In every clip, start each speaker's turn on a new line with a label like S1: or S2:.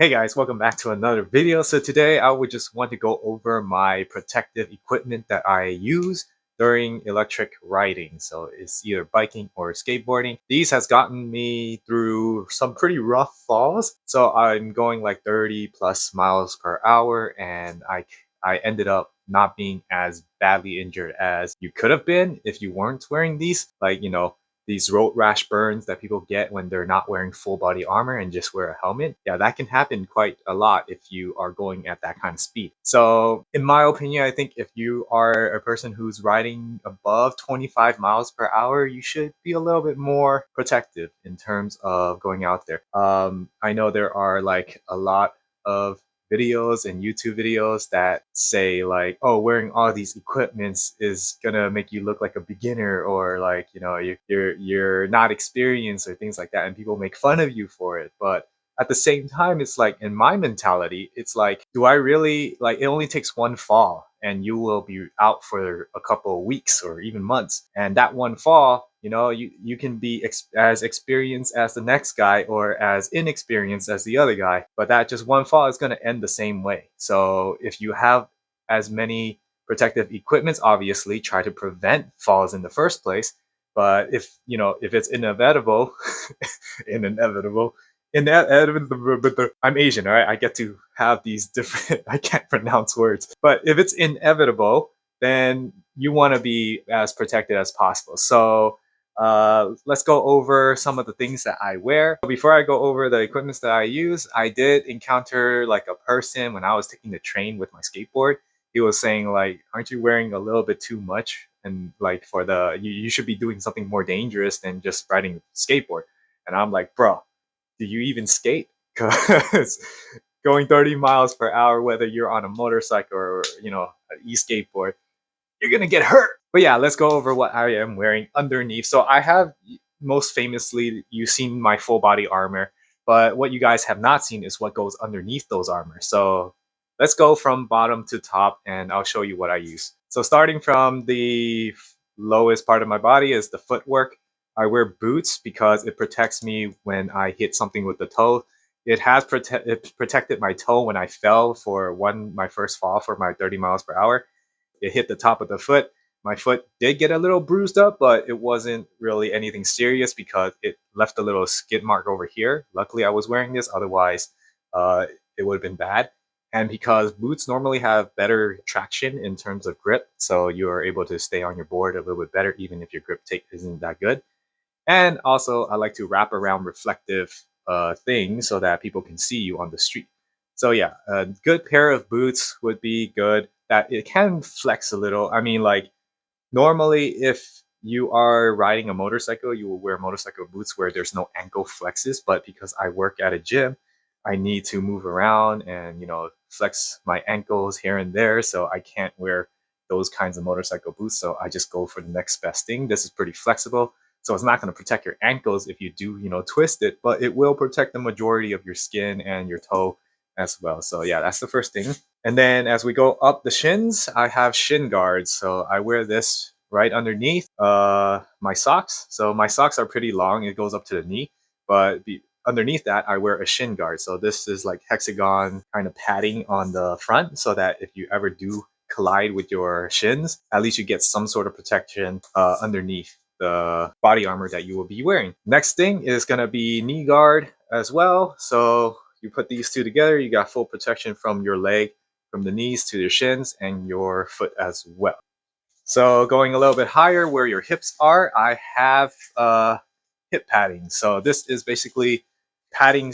S1: Hey guys, welcome back to another video. So today I would just want to go over my protective equipment that I use during electric riding. So it's either biking or skateboarding. These has gotten me through some pretty rough falls. So I'm going like 30 plus miles per hour and I ended up not being as badly injured as you could have been if you weren't wearing these. Like, these road rash burns that people get when they're not wearing full body armor and just wear a helmet. Yeah, that can happen quite a lot if you are going at that kind of speed. So, in my opinion, I think if you are a person who's riding above 25 miles per hour, you should be a little bit more protective in terms of going out there. I know there are like a lot of videos and YouTube videos that say like, oh, wearing all these equipments is gonna make you look like a beginner, or like, you're not experienced or things like that, and people make fun of you for it. But at the same time, it's like in my mentality, it's like, do I really like it only takes one fall and you will be out for a couple of weeks or even months. And that one fall, you can be as experienced as the next guy or as inexperienced as the other guy, but that just one fall is going to end the same way. So if you have as many protective equipments, obviously try to prevent falls in the first place. But if it's inevitable, inevitable, inevitable, I'm Asian, all right? I get to have these different, I can't pronounce words. But if it's inevitable, then you want to be as protected as possible. So let's go over some of the things that I wear. Before I go over the equipments that I use, I did encounter like a person when I was taking the train with my skateboard. He was saying like, aren't you wearing a little bit too much? And like for you should be doing something more dangerous than just riding a skateboard. And I'm like, bro, do you even skate? Because going 30 miles per hour, whether you're on a motorcycle or an e-skateboard, you're gonna get hurt. But yeah, let's go over what I am wearing underneath. So I have, most famously, you've seen my full body armor, but what you guys have not seen is what goes underneath those armor. So let's go from bottom to top and I'll show you what I use. So starting from the lowest part of my body is the footwork. I wear boots because it protects me when I hit something with the toe. It protected my toe when I fell for my first fall for my 30 miles per hour. It hit the top of the foot. My foot did get a little bruised up, but it wasn't really anything serious because it left a little skid mark over here. Luckily, I was wearing this, otherwise, it would have been bad. And because boots normally have better traction in terms of grip, so you are able to stay on your board a little bit better, even if your grip take isn't that good. And also, I like to wrap around reflective things so that people can see you on the street. So yeah, a good pair of boots would be good. That it can flex a little. I mean, like normally, if you are riding a motorcycle, you will wear motorcycle boots where there's no ankle flexes. But because I work at a gym, I need to move around and flex my ankles here and there. So I can't wear those kinds of motorcycle boots. So I just go for the next best thing. This is pretty flexible. So it's not going to protect your ankles if you do, twist it, but it will protect the majority of your skin and your toe as well. So yeah, that's the first thing. And then as we go up the shins, I have shin guards. So I wear this right underneath my socks. So my socks are pretty long. It goes up to the knee, but underneath that, I wear a shin guard. So this is like hexagon kind of padding on the front so that if you ever do collide with your shins, at least you get some sort of protection underneath the body armor that you will be wearing. Next thing is going to be knee guard as well. So you put these two together, you got full protection from your leg, from the knees to your shins, and your foot as well. So going a little bit higher where your hips are, I have hip padding. So this is basically padding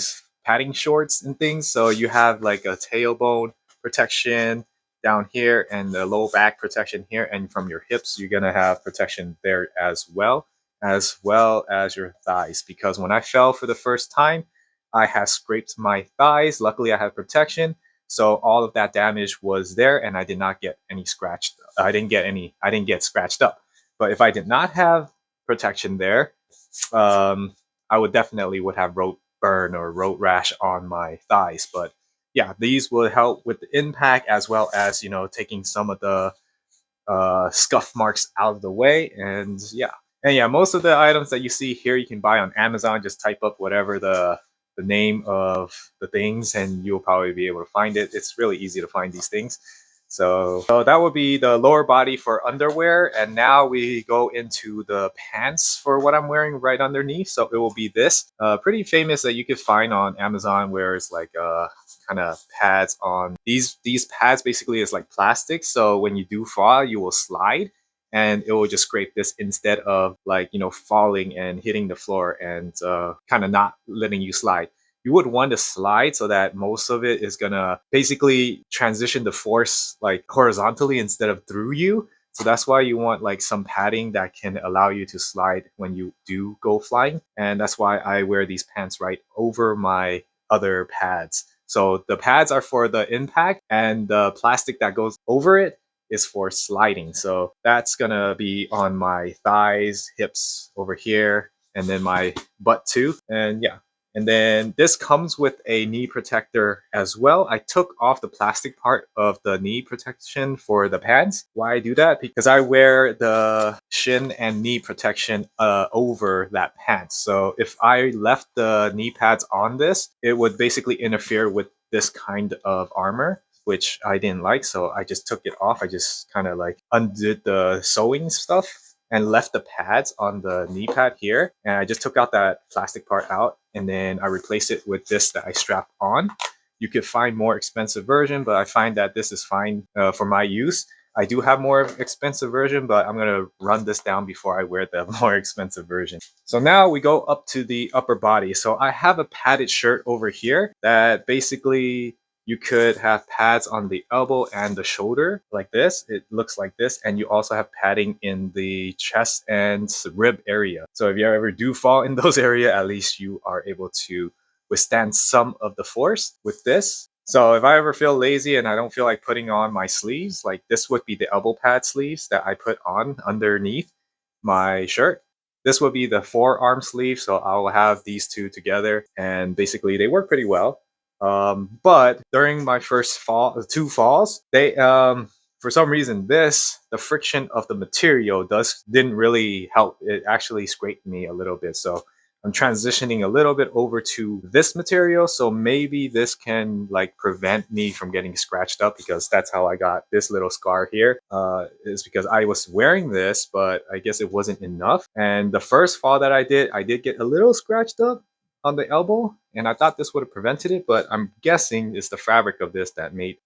S1: shorts and things. So you have like a tailbone protection down here and the low back protection here, and from your hips you're gonna have protection there as well as your thighs, because when I fell for the first time I had scraped my thighs. Luckily I had protection, so all of that damage was there and I did not get any scratched. I didn't get scratched up. But if I did not have protection there, I would have road burn or road rash on my thighs. But yeah, these will help with the impact as well as taking some of the scuff marks out of the way. And yeah, most of the items that you see here you can buy on Amazon. Just type up whatever the the name of the things and you'll probably be able to find it. It's really easy to find these things. So that would be the lower body for underwear. And now we go into the pants for what I'm wearing right underneath. So it will be this pretty famous that you could find on Amazon, where it's like kind of pads on these pads basically is like plastic. So when you do fall, you will slide and it will just scrape this instead of like, falling and hitting the floor and kind of not letting you slide. You would want to slide so that most of it is gonna basically transition the force like horizontally instead of through you. So that's why you want like some padding that can allow you to slide when you do go flying. And that's why I wear these pants right over my other pads. So the pads are for the impact and the plastic that goes over it is for sliding. So that's gonna be on my thighs, hips over here, and then my butt too. And yeah, and then this comes with a knee protector as well. I took off the plastic part of the knee protection for the pads. Why I do that? Because I wear the shin and knee protection over that pants. So if I left the knee pads on this, it would basically interfere with this kind of armor, which I didn't like. So I just took it off. I just kind of like undid the sewing stuff and left the pads on the knee pad here. And I just took out that plastic part out and then I replaced it with this that I strap on. You could find more expensive version, but I find that this is fine for my use. I do have more expensive version, but I'm gonna run this down before I wear the more expensive version. So now we go up to the upper body. So I have a padded shirt over here that basically you could have pads on the elbow and the shoulder like this. It looks like this. And you also have padding in the chest and rib area. So if you ever do fall in those areas, at least you are able to withstand some of the force with this. So if I ever feel lazy and I don't feel like putting on my sleeves, like this would be the elbow pad sleeves that I put on underneath my shirt. This would be the forearm sleeve. So I'll have these two together and basically they work pretty well. But during my first two falls, they for some reason the friction of the material didn't really help. It actually scraped me a little bit. So I'm transitioning a little bit over to this material. So maybe this can like prevent me from getting scratched up, because that's how I got this little scar here. Is because I was wearing this, but I guess it wasn't enough. And the first fall that I did get a little scratched up on the elbow, and I thought this would have prevented it, but I'm guessing it's the fabric of this that made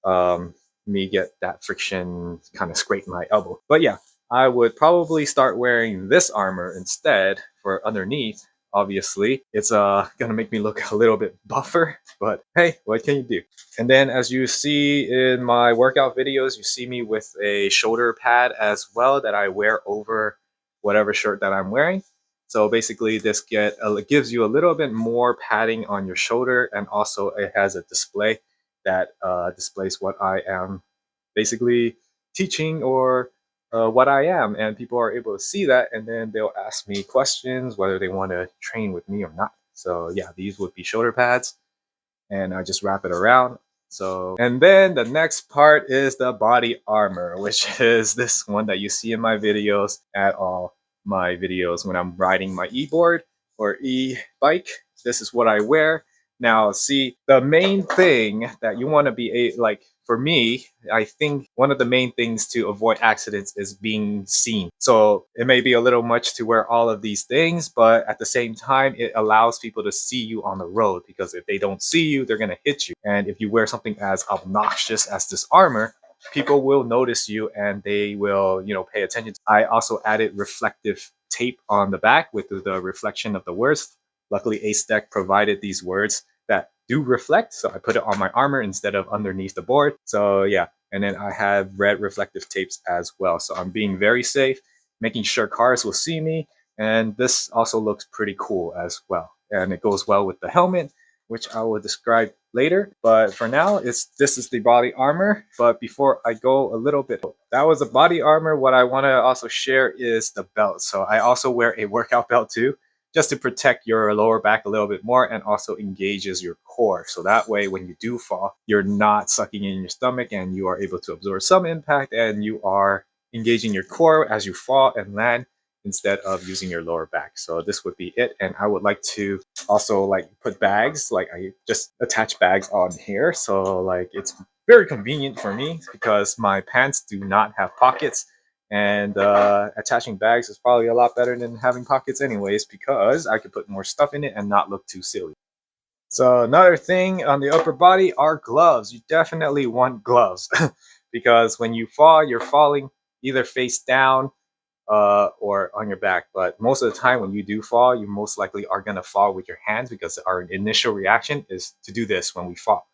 S1: me get that friction kind of scrape my elbow. But yeah, I would probably start wearing this armor instead for underneath. Obviously, it's gonna make me look a little bit buffer, but hey, what can you do? And then as you see in my workout videos, you see me with a shoulder pad as well that I wear over whatever shirt that I'm wearing. So basically this gives you a little bit more padding on your shoulder, and also it has a display that displays what I am basically teaching, or what I am, and people are able to see that, and then they'll ask me questions whether they want to train with me or not. So yeah, these would be shoulder pads, and I just wrap it around. So, and then the next part is the body armor, which is this one that you see in my videos at all my videos when I'm riding my e-board or e-bike. This is what I wear. Now, see, the main thing that you want to be like, for me, I think one of the main things to avoid accidents is being seen. So it may be a little much to wear all of these things, but at the same time, it allows people to see you on the road, because if they don't see you, they're going to hit you. And if you wear something as obnoxious as this armor, people will notice you and they will, pay attention. I also added reflective tape on the back with the reflection of the words. Luckily, Acetec provided these words that do reflect, so I put it on my armor instead of underneath the board. So yeah, and then I have red reflective tapes as well. So I'm being very safe, making sure cars will see me, and this also looks pretty cool as well. And it goes well with the helmet, which I will describe later. But for now, this is the body armor. But before I go a little bit, that was the body armor. What I want to also share is the belt. So I also wear a workout belt too, just to protect your lower back a little bit more, and also engages your core. So that way, when you do fall, you're not sucking in your stomach and you are able to absorb some impact, and you are engaging your core as you fall and land instead of using your lower back. So this would be it. And I would like to Also, like put bags, like I just attach bags on here, so like it's very convenient for me because my pants do not have pockets, and attaching bags is probably a lot better than having pockets anyways, because I could put more stuff in it and not look too silly. So another thing on the upper body are gloves. You definitely want gloves because when you fall, you're falling either face down or on your back. But most of the time, when you do fall, you most likely are going to fall with your hands because our initial reaction is to do this when we fall.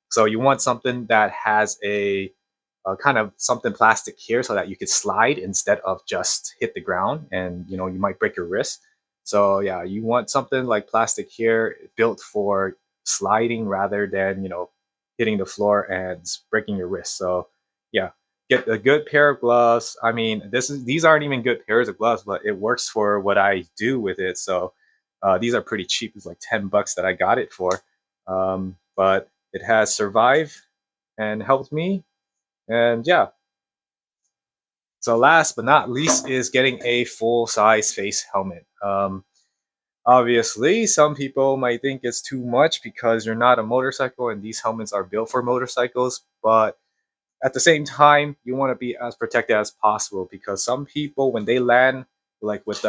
S1: So you want something that has a kind of something plastic here so that you could slide instead of just hit the ground, and you might break your wrist. So yeah, you want something like plastic here built for sliding rather than hitting the floor and breaking your wrist. So yeah, get a good pair of gloves. I mean, these aren't even good pairs of gloves, but it works for what I do with it. So these are pretty cheap. It's like $10 that I got it for, but it has survived and helped me. And yeah, so last but not least is getting a full size face helmet. Obviously, some people might think it's too much because you're not a motorcycle and these helmets are built for motorcycles. But at the same time, you want to be as protected as possible because some people, when they land, like with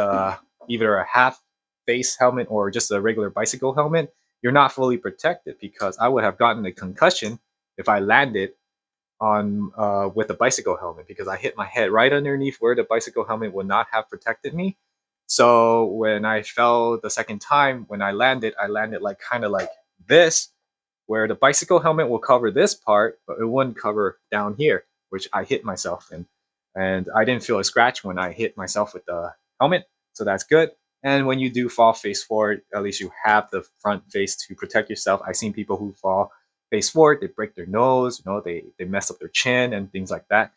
S1: either a half face helmet or just a regular bicycle helmet, you're not fully protected because I would have gotten a concussion if I landed on with a bicycle helmet because I hit my head right underneath where the bicycle helmet would not have protected me. So when I fell the second time, when I landed like kind of like this, where the bicycle helmet will cover this part, but it wouldn't cover down here, which I hit myself in. And I didn't feel a scratch when I hit myself with the helmet, so that's good. And when you do fall face forward, at least you have the front face to protect yourself. I've seen people who fall face forward, they break their nose, they mess up their chin and things like that.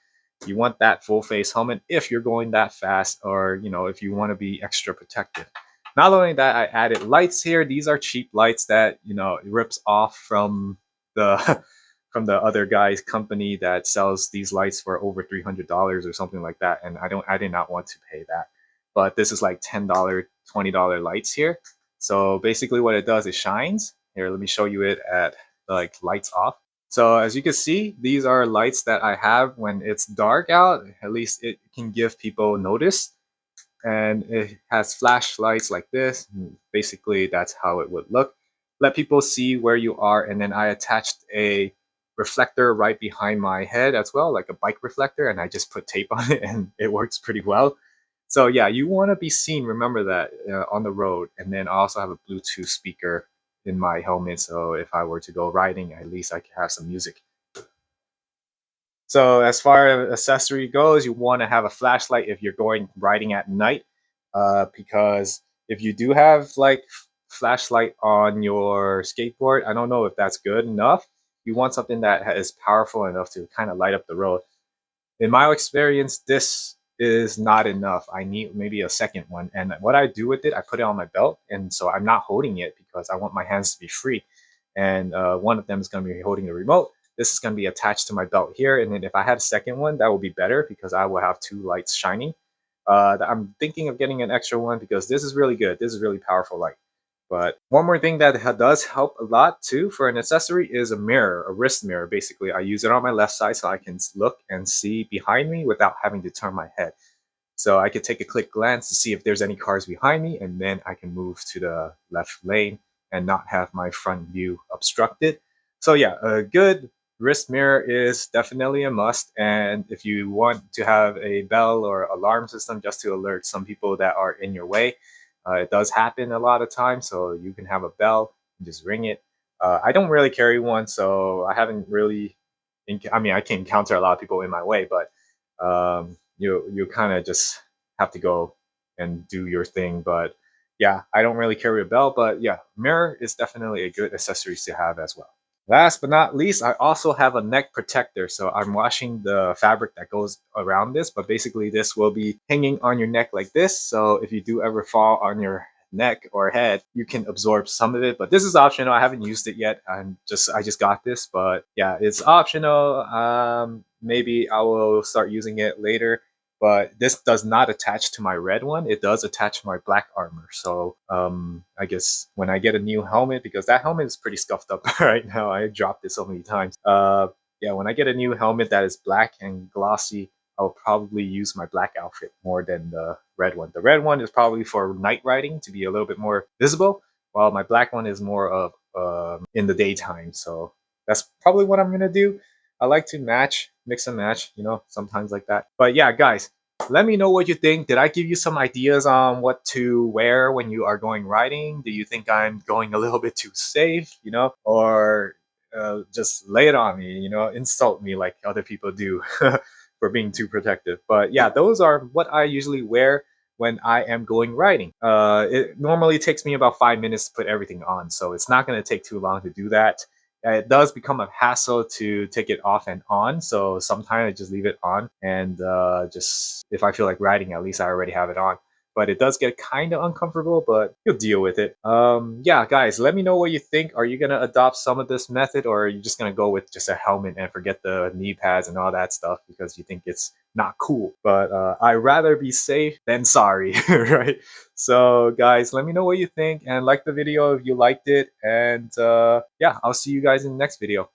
S1: You want that full face helmet if you're going that fast, or if you want to be extra protected. Not only that, I added lights here. These are cheap lights that it rips off from the from the other guy's company that sells these lights for over $300 or something like that. And I did not want to pay that. But this is like $10, $20 lights here. So basically what it does is shines. Here, let me show you it at like lights off. So as you can see, these are lights that I have when it's dark out. At least it can give people notice, and it has flashlights like this. Basically, that's how it would look. Let people see where you are, and then I attached a reflector right behind my head as well, like a bike reflector, and I just put tape on it, and it works pretty well. So yeah, you want to be seen. Remember that on the road, and then I also have a Bluetooth speaker in my helmet, so if I were to go riding, at least I can have some music. So as far as accessory goes, you want to have a flashlight if you're going riding at night, because if you do have like flashlight on your skateboard, I don't know if that's good enough. You want something that is powerful enough to kind of light up the road. In my experience, this is not enough. I need maybe a second one. And what I do with it, I put it on my belt, and so I'm not holding it because I want my hands to be free. And one of them is going to be holding the remote. This is going to be attached to my belt here. And then if I had a second one, that would be better because I will have two lights shining. I'm thinking of getting an extra one because this is really good. This is really powerful light. But one more thing that does help a lot too for an accessory is a mirror, a wrist mirror. Basically, I use it on my left side so I can look and see behind me without having to turn my head. So I could take a quick glance to see if there's any cars behind me, and then I can move to the left lane and not have my front view obstructed. So yeah, a good wrist mirror is definitely a must. And if you want to have a bell or alarm system just to alert some people that are in your way, it does happen a lot of times. So you can have a bell and just ring it. I don't really carry one, so I haven't really. I mean, I can encounter a lot of people in my way, but you kind of just have to go and do your thing. But yeah, I don't really carry a bell, but yeah, mirror is definitely a good accessory to have as well. Last but not least, I also have a neck protector. So I'm washing the fabric that goes around this, but basically this will be hanging on your neck like this. So if you do ever fall on your neck or head, you can absorb some of it. But this is optional. I haven't used it yet. I just got this, but yeah, it's optional. Maybe I will start using it later. but this does not attach to my red one. It does attach to my black armor. So I guess when I get a new helmet, because that helmet is pretty scuffed up right now, I dropped it so many times. Yeah, when I get a new helmet that is black and glossy, I'll probably use my black outfit more than the red one. The red one is probably for night riding to be a little bit more visible, while my black one is more of in the daytime. So that's probably what I'm gonna do. I like to mix and match, sometimes like that. But yeah, guys, let me know what you think. Did I give you some ideas on what to wear when you are going riding? Do you think I'm going a little bit too safe, or just lay it on me, insult me like other people do for being too protective? But yeah, those are what I usually wear when I am going riding. It normally takes me about 5 minutes to put everything on, so it's not going to take too long to do that. It does become a hassle to take it off and on, so sometimes I just leave it on, and just if I feel like riding, at least I already have it on. But it does get kind of uncomfortable, but you'll deal with it. Yeah, guys, let me know what you think. Are you gonna adopt some of this method, or are you just gonna go with just a helmet and forget the knee pads and all that stuff because you think it's not cool? But I'd rather be safe than sorry, right? So, guys, let me know what you think and like the video if you liked it. And yeah, I'll see you guys in the next video.